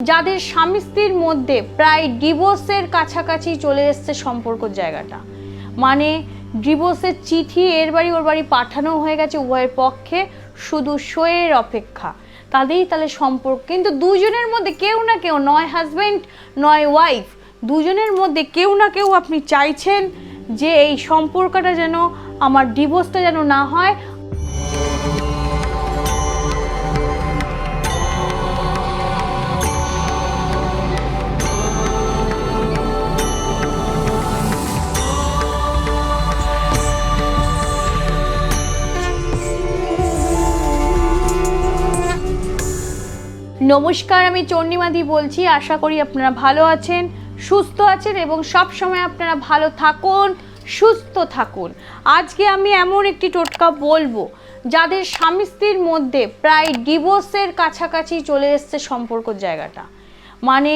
যাদের স্বামী স্ত্রীর মধ্যে প্রায় ডিভোর্সের কাছাকাছি চলে এসছে সম্পর্কের জায়গাটা, মানে ডিভোর্সের চিঠি এর বাড়ি ওর বাড়ি পাঠানো হয়ে গেছে, উভয়ের পক্ষে শুধু সইয়ের অপেক্ষা, তাহলে সম্পর্ক কিন্তু দুজনের মধ্যে কেউ না কেউ, নয় হাজব্যান্ড নয় ওয়াইফ, দুজনের মধ্যে কেউ না কেউ আপনি চাইছেন যে এই সম্পর্কটা যেন, আমার ডিভোর্সটা যেন না হয়। নমস্কার, আমি চন্ডিমাদি বলছি। আশা করি আপনারা ভালো আছেন, সুস্থ আছেন এবং সব সময় আপনারা ভালো থাকুন, সুস্থ থাকুন। আজকে আমি এমন একটি টোটকা বলবো যাদের স্বামী স্ত্রীর মধ্যে প্রায় ডিভোর্সের কাছাকাছি চলে এসছে সম্পর্কের জায়গাটা, মানে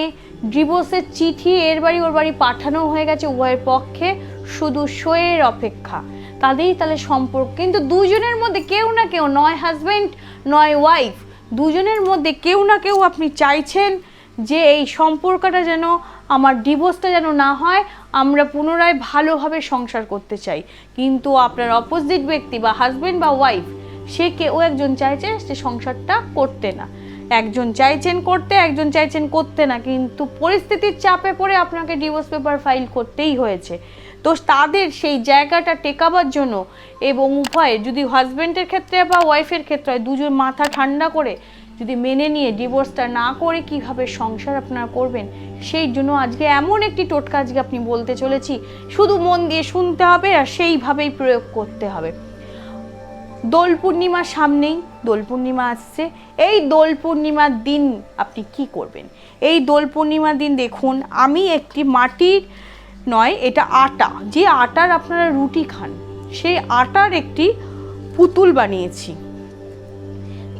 ডিভোর্সের চিঠি এর বাড়ি ওর বাড়ি পাঠানো হয়ে গেছে, উভয়ের পক্ষে শুধু সইয়ের অপেক্ষা, তাহলে সম্পর্ক কিন্তু দুজনের মধ্যে কেউ না কেউ, নয় হাজব্যান্ড নয় ওয়াইফ, দুজনের মধ্যে কেউ না কেউ আপনি চাইছেন যে এই সম্পর্কটা যেন, আমার ডিভোর্সটা যেন না হয়, আমরা পুনরায় ভালোভাবে সংসার করতে চাই। কিন্তু আপনার অপোজিট ব্যক্তি বা হাজব্যান্ড বা ওয়াইফ, সে কেউ একজন চাইছে সে সংসারটা করতে না, একজন চাইছেন করতে, একজন চাইছেন করতে না, কিন্তু পরিস্থিতির চাপে পড়ে আপনাকে ডিভোর্স পেপার ফাইল করতেই হয়েছে। তো তাদের সেই জায়গাটা টেকাবার জন্য এবং উভয়ে, যদি হাজব্যান্ডের ক্ষেত্রে বা ওয়াইফের ক্ষেত্রে হয়, দুজন মাথা ঠান্ডা করে যদি মেনে নিয়ে ডিভোর্সটা না করে কীভাবে সংসার আপনারা করবেন, সেই জন্য আজকে এমন একটি টোটকা আজকে আপনি বলতে চলেছি, শুধু মন দিয়ে শুনতে হবে আর সেইভাবেই প্রয়োগ করতে হবে। দোল পূর্ণিমার সামনেই, দোল পূর্ণিমা আসছে, এই দোল পূর্ণিমার দিন আপনি কি করবেন? এই দোল পূর্ণিমার দিন দেখুন, আমি একটি মাটির নয়, এটা আটা, যে আটার আপনারা রুটি খান, সেই আটার একটি পুতুল বানিয়েছি।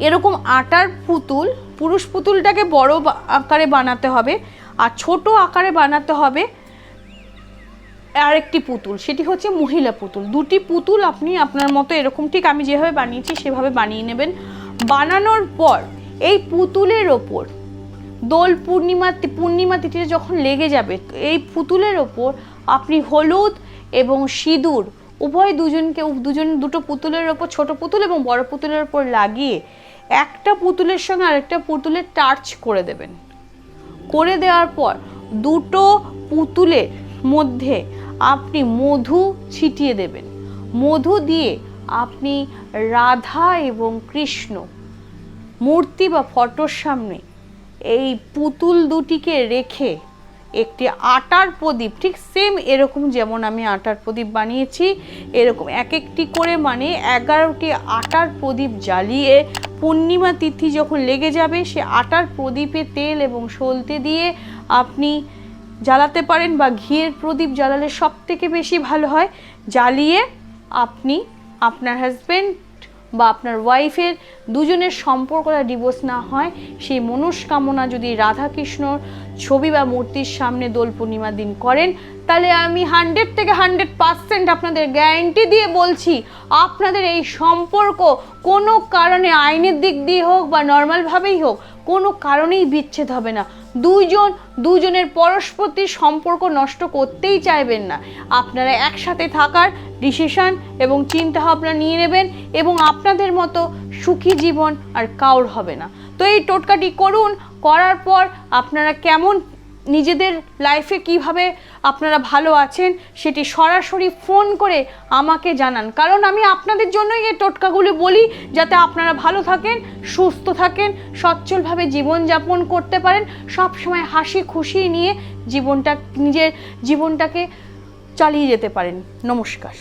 এরকম আটার পুতুল, পুরুষ পুতুলটাকে বড় আকারে বানাতে হবে আর ছোট আকারে বানাতে হবে আরেকটি পুতুল, সেটি হচ্ছে মহিলা পুতুল। দুটি পুতুল আপনি আপনার মতো এরকম, ঠিক আমি যেভাবে বানিয়েছি সেভাবে বানিয়ে নেবেন। বানানোর পর এই পুতুলের ওপর দোল পূর্ণিমা তিথিতে যখন লেগে যাবে, এই পুতুলের ওপর আপনি হলুদ এবং সিঁদুর উভয় দুটো পুতুলের ওপর, ছোট পুতুল এবং বড় পুতুলের ওপর লাগিয়ে একটা পুতুলের সঙ্গে আরেকটা পুতুলের টাচ করে দেবেন। করে দেওয়ার পর দুটো পুতুলের মধ্যে আপনি মধু ছিটিয়ে দেবেন। মধু দিয়ে আপনি রাধা এবং কৃষ্ণ মূর্তি বা ফটোর সামনে এই পুতুল দুটিকে রেখে একটি আটার প্রদীপ, ঠিক সেম এরকম যেমন আমি আটার প্রদীপ বানিয়েছি, এরকম এক একটি করে, মানে 11টি আটার প্রদীপ জ্বালিয়ে পূর্ণিমা তিথি যখন লেগে যাবে, সে আটার প্রদীপে তেল এবং সলতে দিয়ে আপনি জ্বালাতে পারেন, বা ঘিয়ের প্রদীপ জ্বালালে সব থেকে বেশি ভালো হয়। জ্বালিয়ে আপনি আপনার হাজব্যান্ড বা আপনার ওয়াইফের দুজনের সম্পর্কটা ডিভোর্স না হয়, সেই মনস্কামনা যদি রাধাকৃষ্ণর ছবি বা মূর্তির সামনে দোল পূর্ণিমার দিন করেন, তাহলে আমি 100 থেকে 100% আপনাদের গ্যারান্টি দিয়ে বলছি, আপনাদের এই সম্পর্ক কোনো কারণে, আইনের দিক দিয়ে হোক বা নর্মালভাবেই হোক, কোনো কারণেই বিচ্ছেদ হবে না। দুজনের পরস্পরের সম্পর্ক নষ্ট করতেই চাইবেন না। আপনারা একসাথে থাকার ডিসিশন এবং চিন্তাভাবনা নিয়ে নেবেন এবং আপনাদের মতো সুখী জীবন আর কাউর হবে না। তো এই টোটকাটি করুন, করার পর আপনারা কেমন নিজেদের লাইফে কিভাবে আপনারা ভালো আছেন সেটি সরাসরি ফোন করে আমাকে জানান, কারণ আমি আপনাদের জন্যই এই টোটকাগুলি বলি, যাতে আপনারা ভালো থাকেন, সুস্থ থাকেন, সচ্ছলভাবে জীবনযাপন করতে পারেন, সবসময় হাসি খুশি নিয়ে নিজের জীবনটাকে চালিয়ে যেতে পারেন। নমস্কার।